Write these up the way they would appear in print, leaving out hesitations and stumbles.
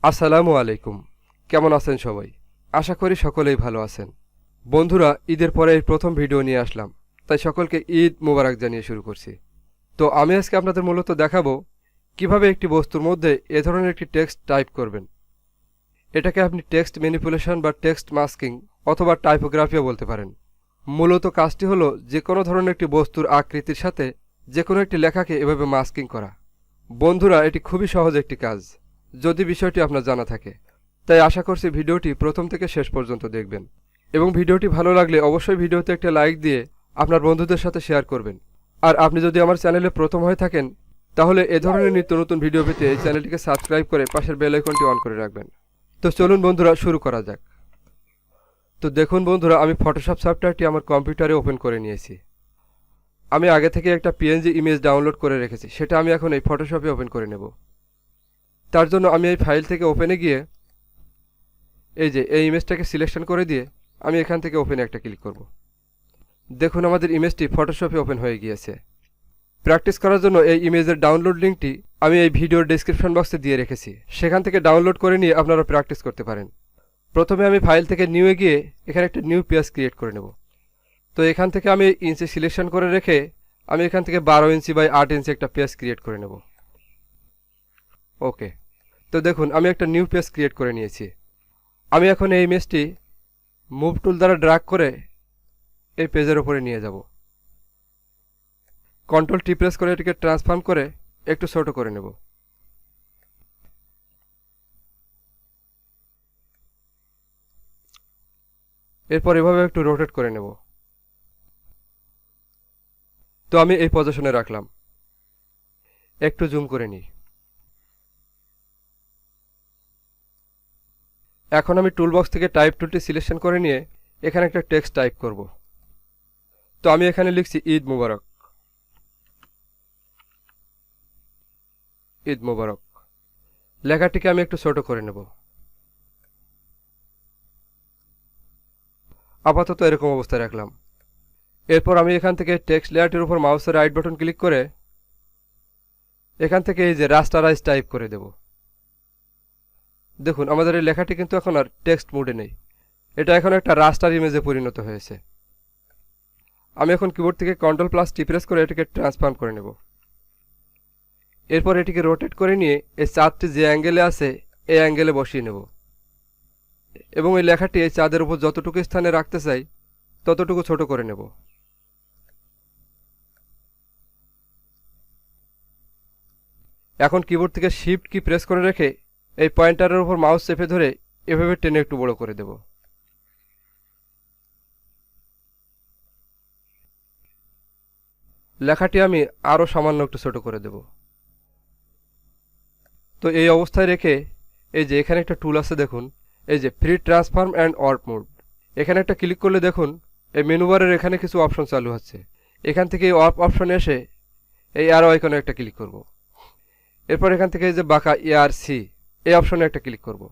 আসসালামু আলাইকুম। কেমন আছেন সবাই? আশা করি সকলেই ভালো আছেন। বন্ধুরা, ঈদের পরে এই প্রথম ভিডিও নিয়ে আসলাম, তাই সকলকে ঈদ মোবারক জানিয়ে শুরু করছি। তো আমি আজকে আপনাদের মূলত দেখাবো কিভাবে একটি বস্তুর মধ্যে এ ধরনের একটি টেক্সট টাইপ করবেন। এটাকে আপনি টেক্সট ম্যানিপুলেশন বা টেক্সট মাস্কিং অথবা টাইপোগ্রাফিও বলতে পারেন। মূলত কাজটি হলো যে কোনো ধরনের একটি বস্তুর আকৃতির সাথে যে কোনো একটি লেখাকে এভাবে মাস্কিং করা। বন্ধুরা, এটি খুবই সহজ একটি কাজ যদি বিষয়টি আপনার জানা থাকে। তাই আশা করছি ভিডিওটি প্রথম থেকে শেষ পর্যন্ত দেখবেন এবং ভিডিওটি ভালো লাগলে অবশ্যই ভিডিওতে একটা লাইক দিয়ে আপনার বন্ধুদের সাথে শেয়ার করবেন। আর আপনি যদি আমার চ্যানেলে প্রথম হয়ে থাকেন তাহলে এ ধরনের নিত্য নতুন ভিডিও পেতে এই চ্যানেলটিকে সাবস্ক্রাইব করে পাশের বেল আইকনটি অন করে রাখবেন। তো চলুন বন্ধুরা, শুরু করা যাক। তো দেখুন বন্ধুরা, আমি ফটোশপ সফটওয়্যারটি আমার কম্পিউটারে ওপেন করে নিয়েছি। আমি আগে থেকে একটা পিএনজি ইমেজ ডাউনলোড করে রেখেছি, সেটা আমি এখন এই ফটোশপে ওপেন করে নেব। তার জন্য আমি এই ফাইল থেকে ওপেনে গিয়ে এই ইমেজটাকে সিলেকশন করে দিয়ে আমি এখান থেকে ওপেনে একটা ক্লিক করব। দেখুন আমাদের ইমেজটি ফটোশপে ওপেন হয়ে গিয়েছে। প্র্যাকটিস করার জন্য এই ইমেজের ডাউনলোড লিঙ্কটি আমি এই ভিডিওর ডেসক্রিপশন বক্সে দিয়ে রেখেছি, সেখান থেকে ডাউনলোড করে নিয়ে আপনারা প্র্যাকটিস করতে পারেন। প্রথমে আমি ফাইল থেকে নিউয়ে গিয়ে এখানে একটা নিউ পেজ ক্রিয়েট করে নেব। তো এখান থেকে আমি ইঞ্চি সিলেকশন করে রেখে আমি এখান থেকে 12 ইঞ্চি বাই 8 ইঞ্চি একটা পেজ ক্রিয়েট করে নেব। ওকে, তো দেখুন আমি একটা নিউ পেজ ক্রিয়েট করে নিয়েছি। আমি এখন এই ইমেজটি মুভ টুল দ্বারা ড্র্যাগ করে এই পেজের উপরে নিয়ে যাব। কন্ট্রোল টি প্রেস করে এটিকে ট্রান্সফর্ম করে একটু ছোট করে নেব। এরপর এভাবে একটু রোটেট করে নেব। তো আমি এই পজিশনে রাখলাম। একটু জুম করে নিই। এখন আমি টুলবক্স থেকে টাইপ টুলটি সিলেকশন করে নিয়ে এখানে একটা টেক্সট টাইপ করব। তো আমি এখানে লিখছি ঈদ মোবারক। ঈদ মোবারক লেখাটিকে আমি একটু ছোট করে নেব। আপাতত এরকম অবস্থায় রাখলাম। এরপর আমি এখান থেকে টেক্সট লেয়ারটির উপর মাউসের রাইট বাটন ক্লিক করে এখান থেকে এই যে রাস্টারাইজ টাইপ করে দেব। দেখুন আমাদের এই লেখাটি কিন্তু এখন আর টেক্সট মোডে নেই, এটা এখন একটা রাস্টার ইমেজে পরিণত হয়েছে। আমি এখন কিবোর্ড থেকে কন্ট্রোল প্লাস টি প্রেস করে এটিকে ট্রান্সফর্ম করে নেব। এরপর এটিকে রোটেট করে নিয়ে এই চাঁদটি যে অ্যাঙ্গেলে আছে এই অ্যাঙ্গেলে বসিয়ে নেব এবং এই লেখাটি এই চাঁদের উপর যতটুকু স্থানে রাখতে চাই ততটুকু ছোট করে নেব। এখন কিবোর্ড থেকে শিফট কি প্রেস করে রেখে এই পয়েন্টারের উপর মাউস চেপে ধরে এভাবে টেনে একটু বড় করে দেব। লেখাটি আমি আরও সামান্য একটু ছোট করে দেব। তো এই অবস্থায় রেখে এই যে এখানে একটা টুল আছে, দেখুন এই যে free transform and warp mode, এখানে একটা ক্লিক করলে দেখুন এই মেনুবারের এখানে কিছু অপশন চালু হচ্ছে। এখান থেকে এই ওয়ার্প অপশনে এসে এই অ্যারো আইকনে একটা ক্লিক করব। এরপর এখান থেকে এই যে বাঁকা ERC এই অপশনে একটা ক্লিক করব।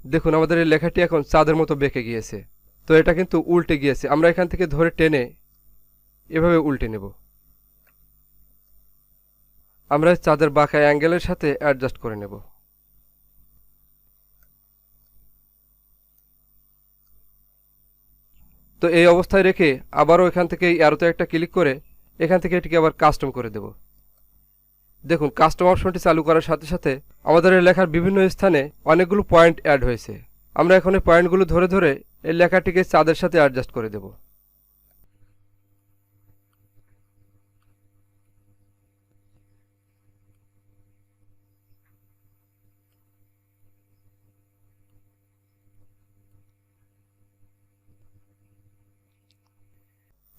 দেখুন আমাদের এই লেখাটি এখন চাঁদের মতো বেঁকে গিয়েছে। তো এটা কিন্তু উল্টে গিয়েছে, আমরা এখান থেকে ধরে টেনে এভাবে উল্টে নেব। আমরা চাঁদের বাঁকা অ্যাঙ্গেলের সাথে অ্যাডজাস্ট করে নেব। তো এই অবস্থায় রেখে আবারও এখান থেকে এই অ্যারোতে একটা ক্লিক করে এখান থেকে এটিকে আবার কাস্টম করে দেব। দেখুন কাস্টম অপশনটি চালু করার সাথে সাথে আমাদের এই লেখার বিভিন্ন স্থানে অনেকগুলো পয়েন্ট অ্যাড হয়েছে। আমরা এখন এই পয়েন্টগুলো ধরে ধরে এই লেখাটিকে চাঁদের সাথে অ্যাডজাস্ট করে দেব।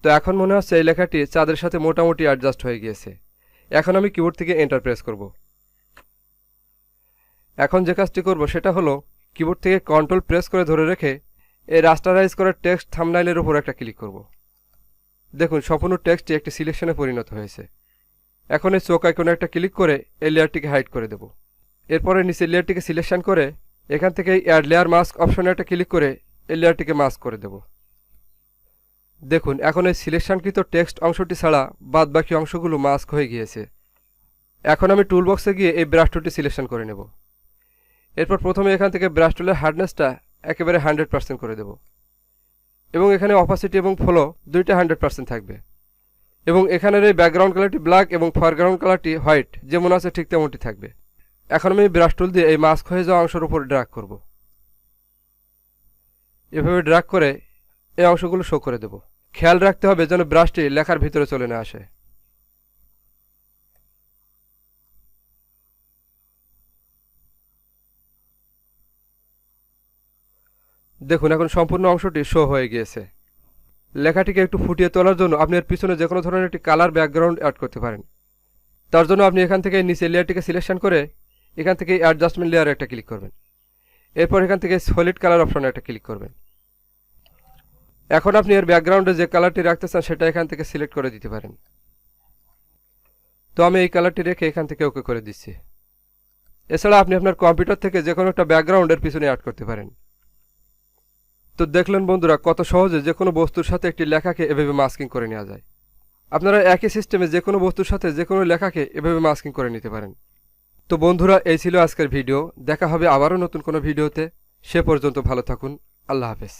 তো এখন মনে হচ্ছে এই লেখাটি চাঁদের সাথে মোটামুটি অ্যাডজাস্ট হয়ে গিয়েছে। এখন আমি কিবোর্ড থেকে এন্টার প্রেস করব। এখন যে কাজটি করব সেটা হলো কিবোর্ড থেকে কন্ট্রোল প্রেস করে ধরে রেখে এই রাস্টারাইজ করা টেক্সট থাম্বনেইলের উপর একটা ক্লিক করব। দেখুন সম্পূর্ণ টেক্সটটি একটি সিলেকশনে পরিণত হয়েছে। এখন এই চোখ আইকনে একটা ক্লিক করে এই লেয়ারটিকে হাইড করে দেব। এরপরে নিচের লেয়ারটিকে সিলেকশন করে এখান থেকে এই অ্যাড লেয়ার মাস্ক অপশনে একটা ক্লিক করে এই লেয়ারটিকে মাস্ক করে দেব। দেখুন এখন এই সিলেকশনকৃত টেক্সট অংশটি ছাড়া বাদবাকি অংশগুলো মাস্ক হয়ে গিয়েছে। এখন আমি টুলবক্সে গিয়ে এই ব্রাশ টুলটি সিলেকশন করে নেব। এরপর প্রথমে এখান থেকে ব্রাশ টুলের হার্ডনেসটা একেবারে 100% করে দেব এবং এখানে অপাসিটি এবং ফ্লো দুইটা 100% থাকবে এবং এখানের এই ব্যাকগ্রাউন্ড কালারটি ব্ল্যাক এবং ফরগ্রাউন্ড কালারটি হোয়াইট যেমন আছে ঠিক তেমনটি থাকবে। এখন আমি ব্রাশ টুল দিয়ে এই মাস্ক হয়ে যাওয়া অংশের উপর ড্র্যাগ করব। এভাবে ড্র্যাগ করে এই অংশগুলো শো করে দেব। খেয়াল রাখতে হবে যেন ব্রাশটি লেখার ভিতরে চলে না আসে। দেখুন এখন সম্পূর্ণ অংশটি শো হয়ে গিয়েছে। লেখাটিকে একটু ফুটিয়ে তোলার জন্য আপনি এর পিছনে যে কোনো ধরনের একটি কালার ব্যাকগ্রাউন্ড অ্যাড করতে পারেন। তার জন্য আপনি এখান থেকে নিচে লেয়ারটিকে সিলেকশন করে এখান থেকে অ্যাডজাস্টমেন্ট লেয়ারে একটা ক্লিক করবেন। এরপর এখান থেকে সলিড কালার অপশনে একটা ক্লিক করবেন। এখন আপনি এর ব্যাকগ্রাউন্ডে যে কালারটি রাখতে চান সেটা এখান থেকে সিলেক্ট করে দিতে পারেন। তো আমি এই কালারটি রেখে এখান থেকে ওকে করে দিচ্ছি। এছাড়া আপনি আপনার কম্পিউটার থেকে যে কোনো একটা ব্যাকগ্রাউন্ডের পিছনে অ্যাড করতে পারেন। তো দেখলেন বন্ধুরা কত সহজে যে কোনো বস্তুর সাথে একটি লেখাকে এভাবে মাস্কিং করে নেওয়া যায়। আপনারা একই সিস্টেমে যে কোনো বস্তুর সাথে যে কোনো লেখাকে এভাবে মাস্কিং করে নিতে পারেন। তো বন্ধুরা এই ছিল আজকের ভিডিও। দেখা হবে আবারও নতুন কোনো ভিডিওতে। সে পর্যন্ত ভালো থাকুন। আল্লাহ হাফেজ।